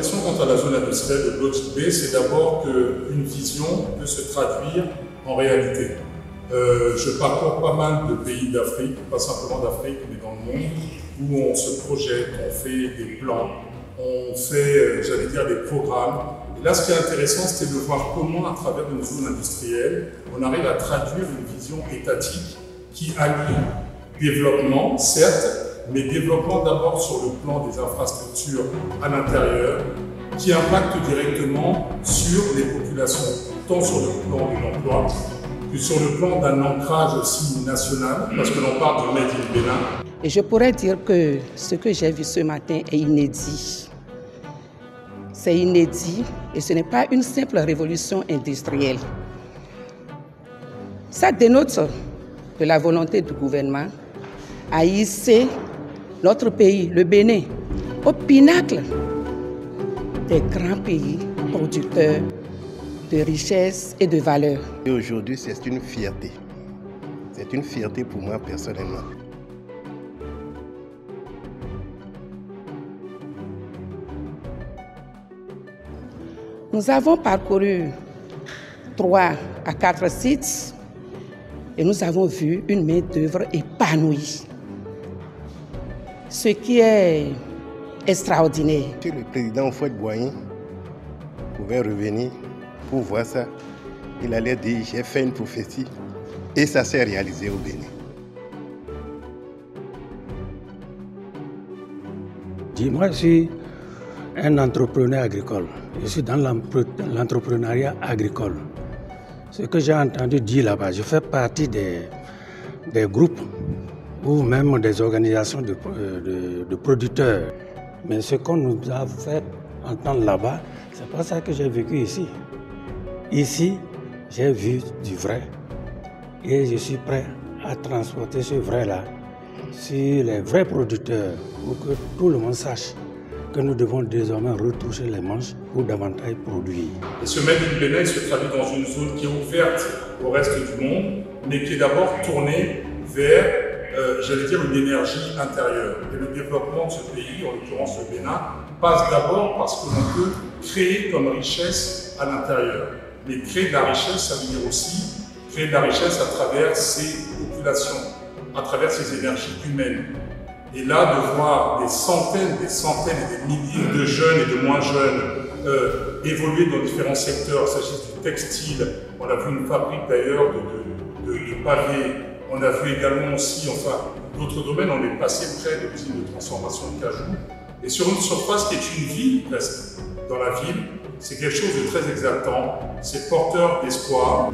impression quant à la zone industrielle de Bloch-Bay, c'est d'abord qu'une vision peut se traduire en réalité. Je parcours pas mal de pays d'Afrique, pas simplement d'Afrique, mais dans le monde, où on se projette, on fait des plans, on fait, j'allais dire, des programmes. Et là, ce qui est intéressant, c'était de voir comment, à travers une zone industrielle, on arrive à traduire une vision étatique qui allie développement, certes, mais développement d'abord sur le plan des infrastructures à l'intérieur, qui impacte directement sur les populations, tant sur le plan de l'emploi que sur le plan d'un ancrage aussi national, parce que l'on parle de Made in Bénin. Et je pourrais dire que ce que j'ai vu ce matin est inédit. C'est inédit et ce n'est pas une simple révolution industrielle. Ça dénote de la volonté du gouvernement à hisser notre pays, le Bénin, au pinacle des grands pays producteurs de richesses et de valeurs. Et aujourd'hui, c'est une fierté. C'est une fierté pour moi personnellement. Nous avons parcouru 3 à 4 sites et nous avons vu une main-d'œuvre épanouie. Ce qui est extraordinaire. Si le président Houphouët-Boigny pouvait revenir pour voir ça, il allait dire « j'ai fait une prophétie » et ça s'est réalisé au Bénin. Moi, je suis un entrepreneur agricole. Je suis dans l'entrepreneuriat agricole. Ce que j'ai entendu dire là-bas, je fais partie des groupes ou même des organisations de producteurs. Mais ce qu'on nous a fait entendre là-bas, c'est pas ça que j'ai vécu ici. Ici, j'ai vu du vrai et je suis prêt à transporter ce vrai-là sur les vrais producteurs pour que tout le monde sache que nous devons désormais retoucher les manches pour davantage produire. Et ce Made in Bénin se traduit dans une zone qui est ouverte au reste du monde, mais qui est d'abord tournée vers, j'allais dire, une énergie intérieure. Et le développement de ce pays, en l'occurrence le Bénin, passe d'abord parce que l'on peut créer comme richesse à l'intérieur. Mais créer de la richesse, ça veut dire aussi créer de la richesse à travers ses populations, à travers ses énergies humaines. Et là, de voir des centaines et des milliers de jeunes et de moins jeunes évoluer dans différents secteurs, il s'agit du textile, on a vu une fabrique d'ailleurs de pavés, on a vu également aussi, enfin, d'autres domaines, on est passé près de l'usine de transformation de cajou. Et sur une surface qui est une ville presque, dans la ville, c'est quelque chose de très exaltant, c'est porteur d'espoir.